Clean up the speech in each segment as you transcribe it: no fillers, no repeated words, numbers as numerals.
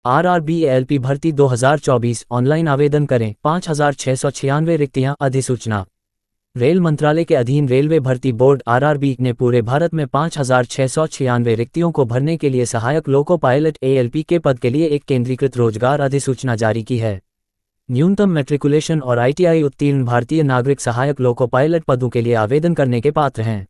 RRBALP भर्ती 2024 online आवेदन करें। 5696 रिक्तियां। अधिसूचना। रेल मंत्रालय के अधीन रेलवे भर्ती बोर्ड RRB ने पूरे भारत में 5696 रिक्तियों को भरने के लिए सहायक लोको पायलट ALP के पद के लिए एक केंद्रीकृत रोजगार अधिसूचना जारी की है। न्यूनतम मैट्रिकुलेशन और ITI उत्तीर्ण भारतीय नागरिक सहायक लोको पायलट पदों के लिए आवेदन करने के पात्र हैं।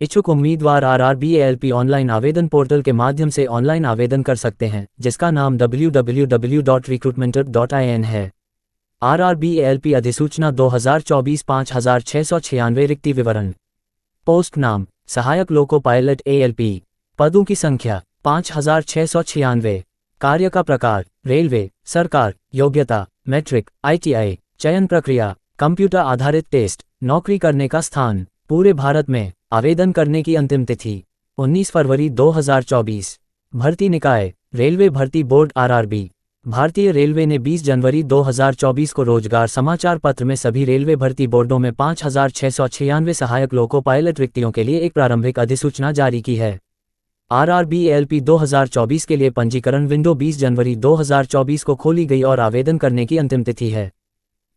इच्छुक उम्मीदवार RRBALP ऑनलाइन आवेदन पोर्टल के माध्यम से ऑनलाइन आवेदन कर सकते हैं, जिसका नाम www.recruitmentor.in है। RRBALP अधिसूचना 2024 5696 रिक्ति विवरण। पोस्ट नाम सहायक लोको पायलट ALP। पदों की संख्या 5696। कार्य का प्रकार रेलवे सरकार। योग्यता मैट्रिक ITI। चयन प्रक्रिया कंप्यूटर आधारित टेस्ट। नौकरी करने का स्थान पूरे भारत में। आवेदन करने की अंतिम तिथि 19 फरवरी 2024। भर्ती निकाय रेलवे भर्ती बोर्ड RRB। भारतीय रेलवे ने 20 जनवरी 2024 को रोजगार समाचार पत्र में सभी रेलवे भर्ती बोर्डों में 5696 सहायक लोको पायलट रिक्तियों के लिए एक प्रारंभिक अधिसूचना जारी की है। RRBALP 2024 के लिए पंजीकरण विंडो 20 जनवरी 2024 को खोली गई और आवेदन करने की अंतिम तिथि है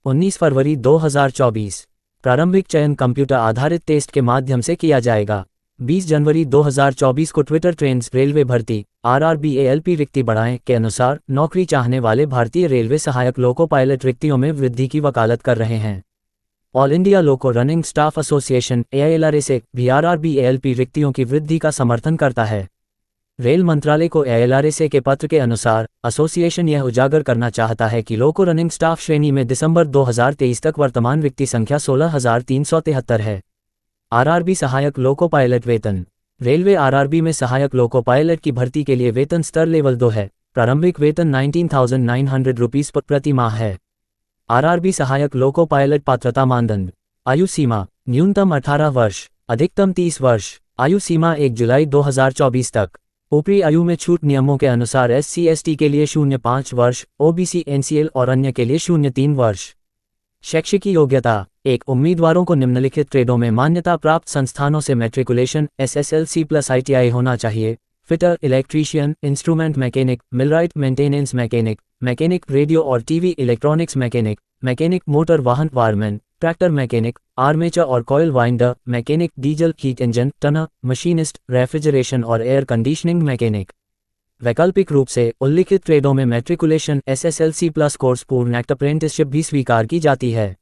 19 फरवरी 2024। प्रारंभिक चयन कंप्यूटर आधारित टेस्ट के माध्यम से किया जाएगा। 20 जनवरी 2024 को ट्विटर ट्रेंड्स रेलवे भर्ती RRBALP रिक्ति बढ़ाएं के अनुसार नौकरी चाहने वाले भारतीय रेलवे सहायक लोको पायलट रिक्तियों में वृद्धि की वकालत कर रहे हैं। ऑल इंडिया लोको रनिंग स्टाफ एसोसिएशन AILRA भी RRBALP रिक्तियों की वृद्धि का समर्थन करता है। रेल मंत्रालय को AILRA के पत्र के अनुसार एसोसिएशन यह उजागर करना चाहता है कि लोको रनिंग स्टाफ श्रेणी में दिसंबर 2023 तक वर्तमान रिक्ति संख्या 16,373 है। RRB सहायक लोको पायलट वेतन रेलवे RRB में सहायक लोको पायलट की भर्ती के लिए वेतन स्तर लेवल 2 है। प्रारंभिक वेतन 19,900 रुपीस प्रति माह है। RRB सहायक लोको पायलट पात्रता मानदंड आयु सीमा न्यूनतम 18 वर्ष अधिकतम 30 वर्ष। आयु सीमा 1 जुलाई 2024 तक। ऊपरी आयु में छूट नियमों के अनुसार SC ST के लिए 0.5 वर्ष, OBC NCL और अन्य के लिए 0.3 वर्ष। शैक्षिक योग्यता 1 उम्मीदवारों को निम्नलिखित ट्रेडों में मान्यता प्राप्त संस्थानों से मैट्रिकुलेशन SSLC प्लस ITI होना चाहिए। Fitter, electrician, instrument mechanic, millwright maintenance mechanic, mechanic radio और TV electronics mechanic, mechanic motor वाहन वायरमैन, ट्रैक्टर मैकेनिक, आर्मेचर और coil winder, mechanic diesel heat engine, turner, machinist, refrigeration और air conditioning mechanic. वैकल्पिक रूप से उल्लिखित ट्रेडों में मैट्रिकुलेशन SSLC प्लस कोर्स पूर्ण एक्ट अप्रेंटिसशिप भी स्वीकार की जाती है।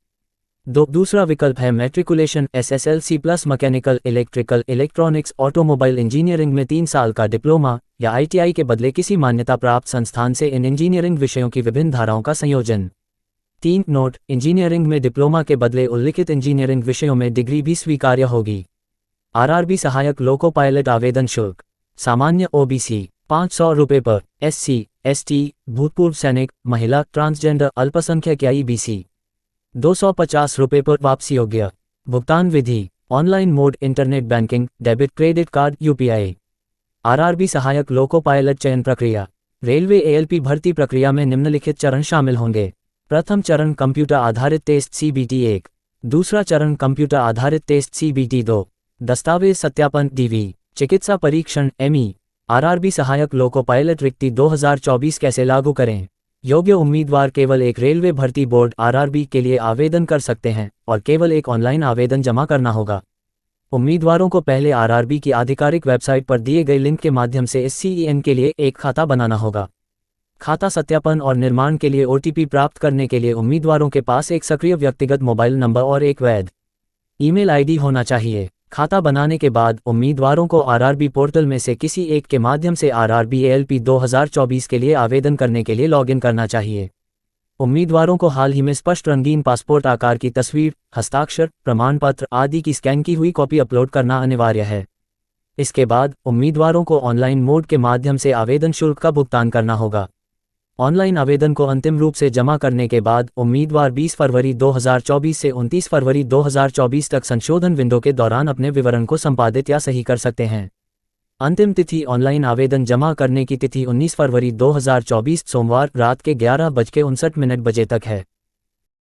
दूसरा विकल्प है matriculation SSLC plus mechanical, electrical, electronics, automobile engineering में 3 साल का डिप्लोमा या ITI के बदले किसी मान्यता प्राप्त संस्थान से इन इंजीनियरिंग विषयों की विभिन्न धाराओं का संयोजन। 3 नोट इंजीनियरिंग में डिप्लोमा के बदले उल्लिखित इंजीनियरिंग विषयों में डिग्री भी स्वीकार्य होगी। RRB सहायक लोको पायलट आवेदन शुल्क सामान्य OBC 500 रुपये पर, SC ST भूतपूर्व सैनिक, महिला, ट्रांसजेंडर, अल्पसंख्यक या EBC 250 रुपये पर। वापसी योग्य भुगतान विधि online mode, internet banking, debit credit card, UPI। RRB सहायक लोको पायलट चयन प्रक्रिया रेलवे ALP भर्ती प्रक्रिया में निम्नलिखित चरण शामिल होंगे। प्रथम चरण कंप्यूटर आधारित टेस्ट CBT 1। दूसरा चरण कंप्यूटर आधारित टेस्ट CBT 2। दस्तावेज सत्यापन DV। चिकित्सा परीक्षण ME। RRB सहायक लोको पायलट रिक्ति 2024 कैसे लागू करें। योग्य उम्मीदवार केवल एक रेलवे भर्ती बोर्ड RRB के लिए आवेदन कर सकते हैं और केवल एक ऑनलाइन आवेदन जमा करना होगा। उम्मीदवारों को पहले RRB की आधिकारिक वेबसाइट पर दिए गए लिंक के माध्यम से SCEN के लिए एक खाता बनाना होगा। खाता सत्यापन और निर्माण के लिए OTP प्राप्त करने के लिए उम्मीदवारों के पास एक सक्रिय व्यक्तिगत मोबाइल नंबर और एक वैध ईमेल ID होना चाहिए। खाता बनाने के बाद उम्मीदवारों को RRB पोर्टल में से किसी एक के माध्यम से RRBALP 2024 के लिए आवेदन करने के लिए लॉगिन करना चाहिए। उम्मीदवारों को हाल ही में स्पष्ट रंगीन पासपोर्ट आकार की तस्वीर, हस्ताक्षर, प्रमाण पत्र आदि की स्कैन की हुई कॉपी अपलोड करना अनिवार्य है। इसके बाद उम्मीदवारों को ऑनलाइन मोड के माध्यम से आवेदन शुल्क का भुगतान करना होगा। ऑनलाइन आवेदन को अंतिम रूप से जमा करने के बाद उम्मीदवार 20 फरवरी 2024 से 29 फरवरी 2024 तक संशोधन विंडो के दौरान अपने विवरण को संपादित या सही कर सकते हैं। अंतिम तिथि ऑनलाइन आवेदन जमा करने की तिथि 19 फरवरी 2024 सोमवार रात के 11:59 बजे तक है।